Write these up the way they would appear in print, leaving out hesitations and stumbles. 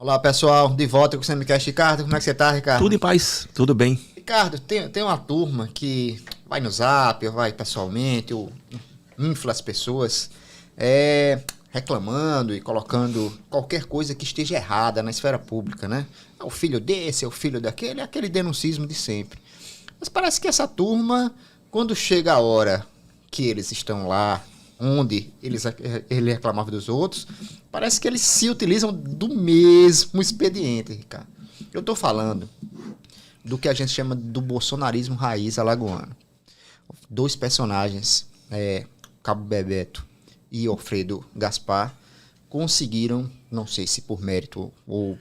Olá, pessoal, de volta com o Semicast. Ricardo, como é que você tá, Ricardo? Tudo em paz, tudo bem. Ricardo, tem uma turma que vai no Zap, ou vai pessoalmente, ou infla as pessoas, reclamando e colocando qualquer coisa que esteja errada na esfera pública, né? É o filho desse, é o filho daquele, é aquele denuncismo de sempre. Mas parece que essa turma, quando chega a hora que eles estão lá, onde ele reclamava dos outros, parece que eles se utilizam do mesmo expediente, Ricardo. Eu estou falando do que a gente chama do bolsonarismo raiz alagoano. Dois personagens, Cabo Bebeto e Alfredo Gaspar, conseguiram, não sei se por mérito ou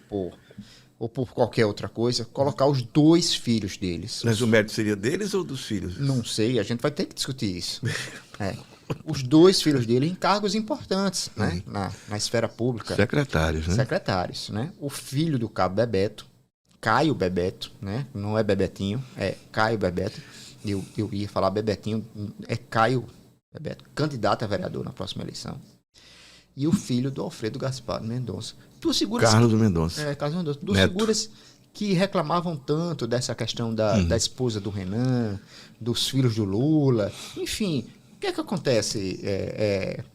por qualquer outra coisa, colocar os dois filhos deles. Mas o mérito seria deles ou dos filhos? Não sei, a gente vai ter que discutir isso. Os dois filhos dele em cargos importantes, né? Na esfera pública. Secretários, né? Secretários, né? O filho do Cabo Bebeto, Caio Bebeto, né? Não é Bebetinho, é Caio Bebeto. Eu ia falar Bebetinho, é Caio Bebeto, candidato a vereador na próxima eleição. E o filho do Alfredo Gaspar Mendonça. Carlos Mendonça. Carlos Mendonça. Duas figuras que reclamavam tanto dessa questão da esposa do Renan, dos filhos do Lula, enfim. O que é que acontece?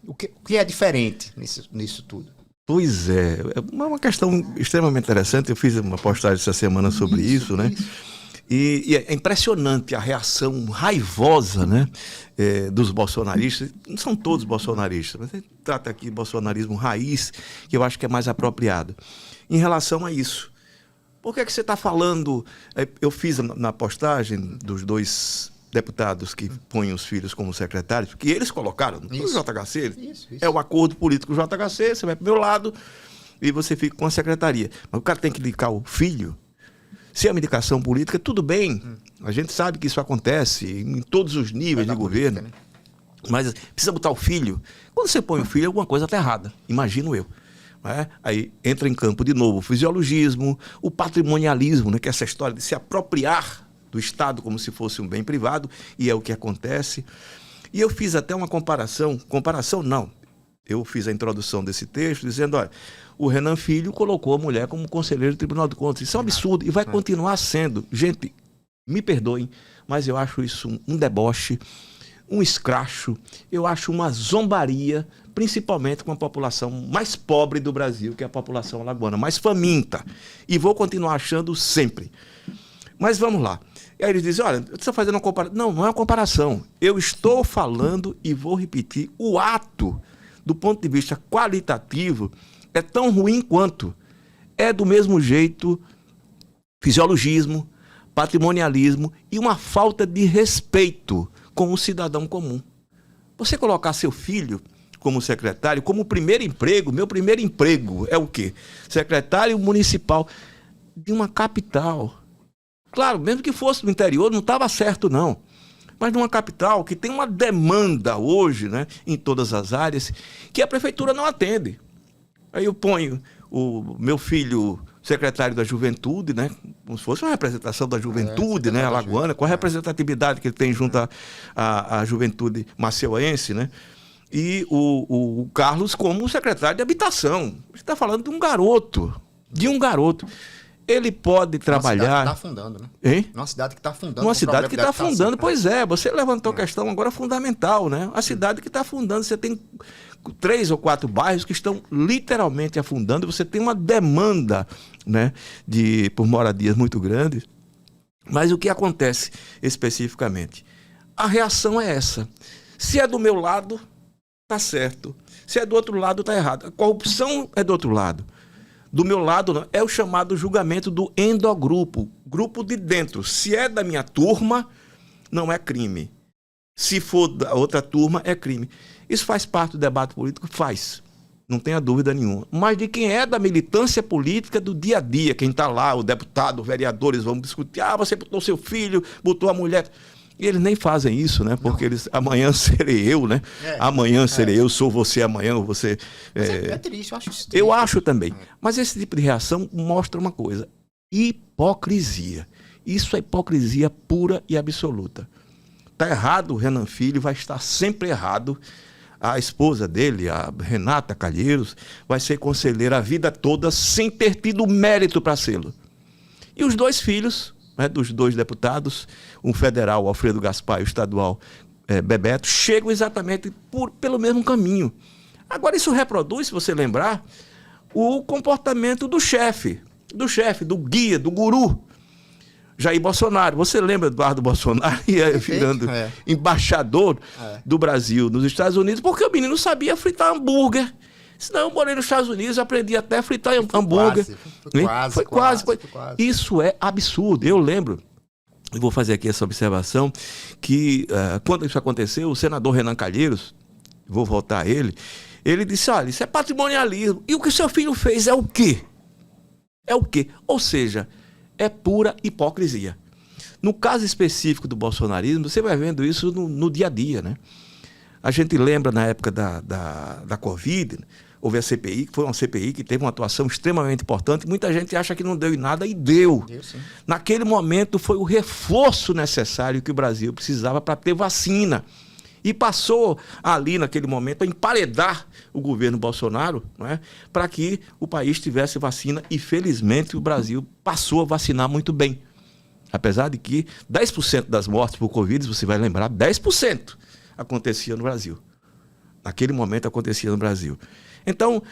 O que é diferente nisso tudo? Pois é uma questão extremamente interessante. Eu fiz uma postagem essa semana sobre isso, né? E é impressionante a reação raivosa, né, dos bolsonaristas. Não são todos bolsonaristas, mas a gente trata aqui de bolsonarismo raiz, que eu acho que é mais apropriado. Em relação a isso, por que você está falando? Eu fiz na postagem dos dois deputados que põem os filhos como secretários, porque eles colocaram no JHC. Isso. É o acordo político do JHC, você vai para o meu lado e você fica com a secretaria. Mas o cara tem que indicar o filho. Se é uma indicação política, tudo bem. A gente sabe que isso acontece em todos os níveis de governo. Política, né? Mas precisa botar o filho. Quando você põe o filho, alguma coisa está errada, imagino eu. Aí entra em campo de novo o fisiologismo, o patrimonialismo, né, que é essa história de se apropriar do Estado como se fosse um bem privado, e é o que acontece. E eu fiz até uma comparação não, eu fiz a introdução desse texto dizendo, olha, o Renan Filho colocou a mulher como conselheiro do Tribunal de Contas. Isso é um absurdo e vai continuar sendo. Gente, me perdoem, mas eu acho isso um deboche, um escracho, eu acho uma zombaria, principalmente com a população mais pobre do Brasil, que é a população alagoana, mais faminta. E vou continuar achando sempre. Mas vamos lá. E aí eles dizem, olha, você está fazendo uma comparação. Não é uma comparação. Eu estou falando e vou repetir. O ato, do ponto de vista qualitativo, é tão ruim quanto. É do mesmo jeito fisiologismo, patrimonialismo e uma falta de respeito com o cidadão comum. Você colocar seu filho como secretário, como primeiro emprego, meu primeiro emprego é o quê? Secretário municipal de uma capital. Claro, mesmo que fosse no interior, não estava certo, não. Mas numa capital que tem uma demanda hoje, né, em todas as áreas, que a prefeitura não atende. Aí eu ponho o meu filho secretário da Juventude, né, como se fosse uma representação da juventude, né, alagoana, com a representatividade que ele tem junto à juventude maceuense, né, e o Carlos como secretário de habitação. A gente está falando de um garoto. Ele pode trabalhar... Uma cidade que está afundando, né? Hein? Uma cidade que está afundando. Uma cidade que está afundando, pois é. Você levantou a questão agora fundamental, né? A cidade que está afundando, você tem 3 ou 4 bairros que estão literalmente afundando, e você tem uma demanda, né, por moradias muito grande. Mas o que acontece especificamente? A reação é essa. Se é do meu lado, está certo. Se é do outro lado, está errado. A corrupção é do outro lado. Do meu lado, não, é o chamado julgamento do endogrupo, grupo de dentro. Se é da minha turma, não é crime. Se for da outra turma, é crime. Isso faz parte do debate político? Faz. Não tenha dúvida nenhuma. Mas de quem é da militância política do dia a dia, quem está lá, o deputado, os vereadores vão discutir, você botou seu filho, botou a mulher... E eles nem fazem isso, né? Porque eles, amanhã serei eu, né? Amanhã serei eu, sou você amanhã, ou você... É triste, eu acho isso triste. Eu acho também. Mas esse tipo de reação mostra uma coisa. Hipocrisia. Isso é hipocrisia pura e absoluta. Está errado o Renan Filho, vai estar sempre errado. a esposa dele, a Renata Calheiros, vai ser conselheira a vida toda sem ter tido mérito para sê-lo. E os 2 filhos, né, dos 2 deputados, um federal, Alfredo Gaspar, e o estadual, Bebeto, chegam exatamente pelo mesmo caminho. Agora, isso reproduz, se você lembrar, o comportamento do chefe, do guia, do guru, Jair Bolsonaro. Você lembra Eduardo Bolsonaro virando embaixador do Brasil nos Estados Unidos, porque o menino sabia fritar hambúrguer. Senão eu morei nos Estados Unidos, aprendi até a fritar hambúrguer. Foi quase. Isso é absurdo. Eu lembro, eu vou fazer aqui essa observação, que quando isso aconteceu, o senador Renan Calheiros, vou voltar a ele disse, olha, isso é patrimonialismo. E o que o seu filho fez é o quê? Ou seja, é pura hipocrisia. No caso específico do bolsonarismo, você vai vendo isso no dia a dia, né? A gente lembra na época da Covid, houve a CPI, que foi uma CPI que teve uma atuação extremamente importante. Muita gente acha que não deu em nada, e deu. Sim. Naquele momento foi o reforço necessário que o Brasil precisava para ter vacina. E passou ali, naquele momento, a emparedar o governo Bolsonaro, né, para que o país tivesse vacina. E, felizmente, o Brasil passou a vacinar muito bem. Apesar de que 10% das mortes por Covid, você vai lembrar, 10% acontecia no Brasil. Naquele momento acontecia no Brasil. Então,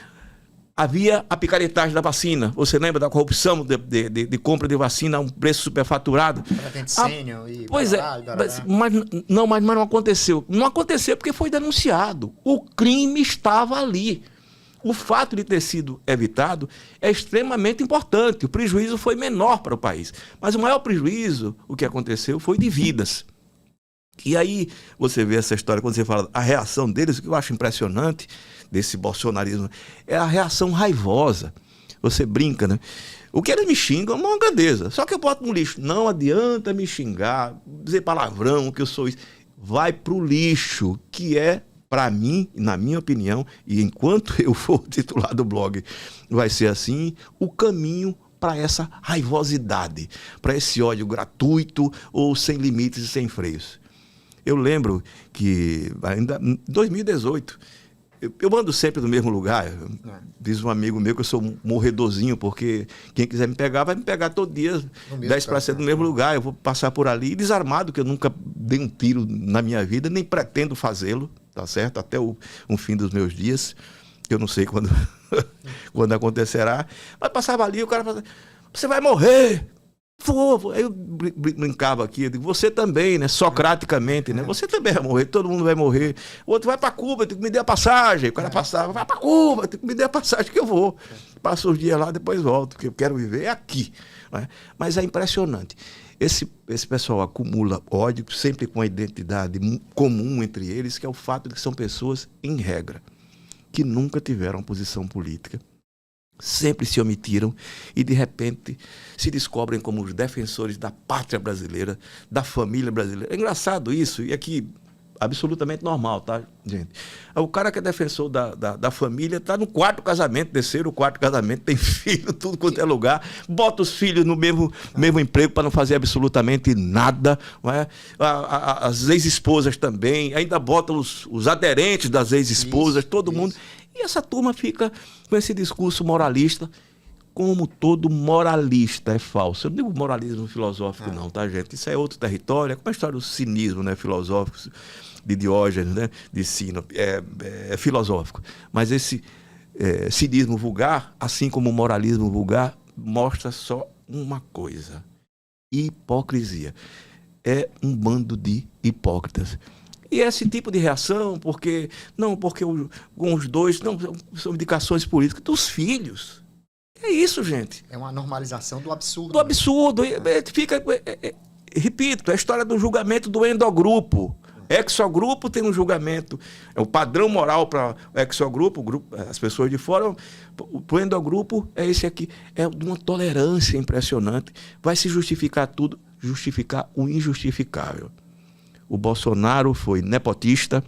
havia a picaretagem da vacina. Você lembra da corrupção de compra de vacina a um preço superfaturado? Pois é, mas não aconteceu. Não aconteceu porque foi denunciado. O crime estava ali. O fato de ter sido evitado é extremamente importante. O prejuízo foi menor para o país. Mas o maior prejuízo, o que aconteceu, foi de vidas. E aí você vê essa história, quando você fala a reação deles, o que eu acho impressionante desse bolsonarismo é a reação raivosa. Você brinca, né? O que eles me xingam é uma grandeza. Só que eu boto no lixo. Não adianta me xingar, dizer palavrão, que eu sou isso. Vai pro lixo, que é, para mim, na minha opinião, e enquanto eu for titular do blog, vai ser assim, o caminho para essa raivosidade, para esse ódio gratuito ou sem limites e sem freios. Eu lembro que, ainda em 2018, eu ando sempre no mesmo lugar. Diz um amigo meu que eu sou um morredorzinho, porque quem quiser me pegar, vai me pegar todo dia, 10 para ser no mesmo lugar. Eu vou passar por ali, desarmado, que eu nunca dei um tiro na minha vida, nem pretendo fazê-lo, tá certo? Até o fim dos meus dias. Eu não sei quando, quando acontecerá. Mas passava ali, o cara falava, você vai morrer! Aí eu brincava aqui, eu digo, você também, né? Socraticamente, né? Você também vai morrer, todo mundo vai morrer. O outro vai para Cuba, tem que me dar a passagem. O cara passava, vai para Cuba, tem que me dar a passagem que eu vou. Passo os dias lá, depois volto, porque eu quero viver aqui. Né? Mas é impressionante. Esse pessoal acumula ódio, sempre com a identidade comum entre eles, que é o fato de que são pessoas, em regra, que nunca tiveram posição política. Sempre se omitiram e, de repente, se descobrem como os defensores da pátria brasileira, da família brasileira. É engraçado isso, e aqui, absolutamente normal, tá, gente? O cara que é defensor da família está no 4º casamento, terceiro, 4º casamento, tem filho, tudo quanto é lugar, bota os filhos no mesmo emprego para não fazer absolutamente nada. Não é? As ex-esposas também, ainda bota os aderentes das ex-esposas, todo mundo. E essa turma fica com esse discurso moralista, como todo moralista é falso. Eu não digo moralismo filosófico não, tá, gente? Isso é outro território, é como a história do cinismo, né, filosófico, de Diógenes, né, de Sino, é filosófico. Mas esse cinismo vulgar, assim como o moralismo vulgar, mostra só uma coisa: hipocrisia. É um bando de hipócritas. E esse tipo de reação, porque com os dois, não, são indicações políticas dos filhos. É isso, gente. É uma normalização do absurdo. Do absurdo. Repito, é a história do julgamento do endogrupo. Exogrupo tem um julgamento, é o padrão moral para o exogrupo, as pessoas de fora. O endogrupo é esse aqui, é de uma tolerância impressionante. Vai se justificar tudo, justificar o injustificável. O Bolsonaro foi nepotista,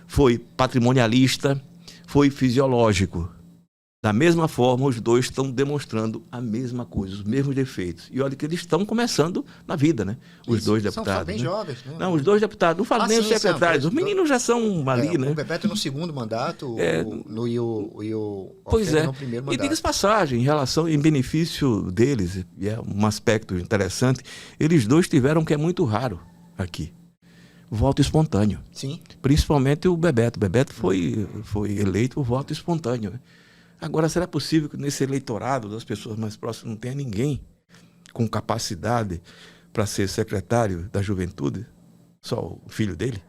foi patrimonialista, foi fisiológico. Da mesma forma, os dois estão demonstrando a mesma coisa, os mesmos defeitos. E olha que eles estão começando na vida, né? Os dois deputados. São bem jovens, né? Não, os dois deputados. Não falo nem os secretários. Os meninos já são ali, né? O Bebeto no segundo mandato e o pois é. no primeiro mandato. E diga-se passagem, em benefício deles, e é um aspecto interessante, eles dois tiveram o que é muito raro aqui. Voto espontâneo. Sim. Principalmente o Bebeto. O Bebeto foi eleito por voto espontâneo, né? Agora, será possível que nesse eleitorado das pessoas mais próximas não tenha ninguém com capacidade para ser secretário da juventude? Só o filho dele?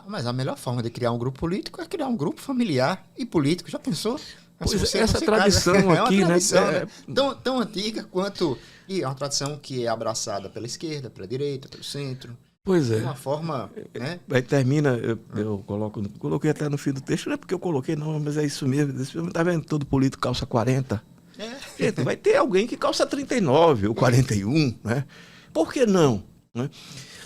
Mas a melhor forma de criar um grupo político é criar um grupo familiar e político. Já pensou? Pois essa tradição aqui, né? Tão antiga quanto... E é uma tradição que é abraçada pela esquerda, pela direita, pelo centro. Pois é. De uma forma, né? Aí termina, eu coloquei até no fim do texto, não é porque eu coloquei, não, mas é isso mesmo. Tá vendo? Todo político calça 40. Gente, vai ter alguém que calça 39 ou 41, né? Por que não? Né?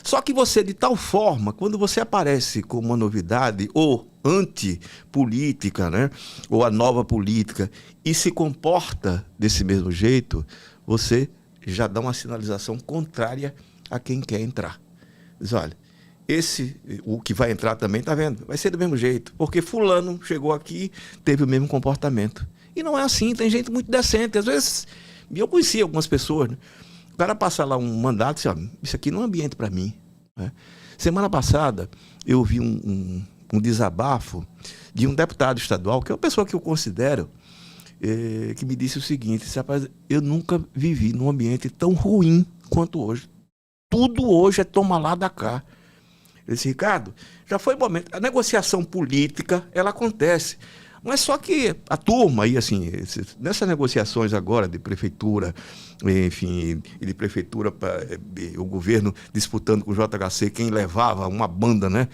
Só que você, de tal forma, quando você aparece com uma novidade ou antipolítica, né? Ou a nova política, e se comporta desse mesmo jeito, você já dá uma sinalização contrária a quem quer entrar. Diz, olha, o que vai entrar também, tá vendo? Vai ser do mesmo jeito, porque fulano chegou aqui, teve o mesmo comportamento. E não é assim, tem gente muito decente. Às vezes, eu conheci algumas pessoas, né? O cara passa lá um mandato e diz, ó, isso aqui não é ambiente para mim. Né? Semana passada, eu vi um desabafo de um deputado estadual, que é uma pessoa que eu considero, que me disse o seguinte, rapaz, eu nunca vivi num ambiente tão ruim quanto hoje. Tudo hoje é toma lá da cá. Ele disse, Ricardo, já foi o momento. A negociação política, ela acontece. Mas só que a turma aí, assim, nessas negociações agora de prefeitura, enfim, e de prefeitura, o governo disputando com o JHC, quem levava uma banda, né,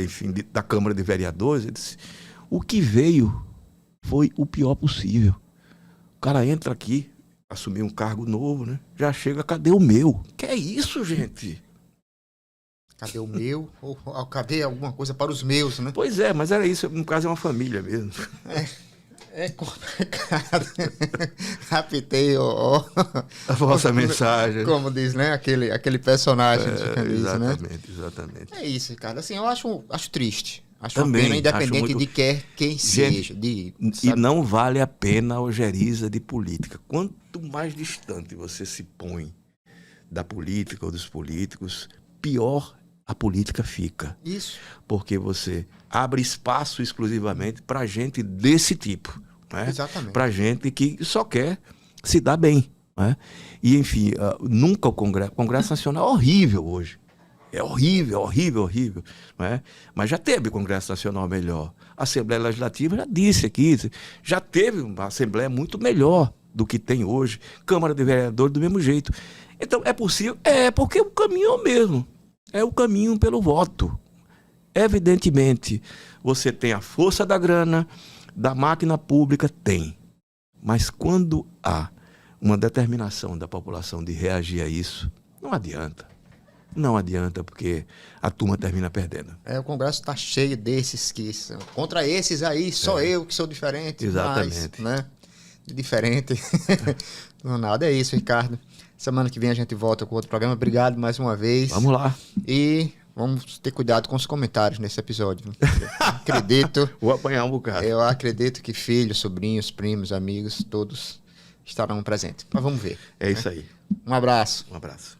enfim, da Câmara de Vereadores, ele disse, o que veio foi o pior possível. O cara entra aqui, assumir um cargo novo, né? Já chega, cadê o meu? Que é isso, gente? Cadê o meu? Ou cadê alguma coisa para os meus, né? Pois é, mas era isso. No caso, é uma família mesmo. É complicado. Raptei a vossa mensagem. Como diz, né? Aquele personagem. Exatamente. É isso, Ricardo. Assim, eu acho triste. Acho também, uma pena, independente de quem seja. E não vale a pena a ojeriza de política. Quanto mais distante você se põe da política ou dos políticos, pior a política fica. Isso. Porque você abre espaço exclusivamente para gente desse tipo. Né? Exatamente. Para gente que só quer se dar bem. Né? E, enfim, nunca o Congresso Nacional é horrível hoje. É horrível. Não é? Mas já teve Congresso Nacional melhor. A Assembleia Legislativa já disse aqui, já teve uma Assembleia muito melhor do que tem hoje. Câmara de Vereadores do mesmo jeito. Então, é possível? É, porque o caminho é o mesmo. É o caminho pelo voto. Evidentemente, você tem a força da grana, da máquina pública, tem. Mas quando há uma determinação da população de reagir a isso, não adianta. Não adianta, porque a turma termina perdendo. O Congresso está cheio desses que são. Contra esses aí, só eu que sou diferente. Exatamente. Mas, né? Diferente. Não, nada, é isso, Ricardo. Semana que vem a gente volta com outro programa. Obrigado mais uma vez. Vamos lá. E vamos ter cuidado com os comentários nesse episódio. Acredito. Vou apanhar um bocado. Eu acredito que filhos, sobrinhos, primos, amigos, todos estarão presentes. Mas vamos ver. É isso aí. Um abraço. Um abraço.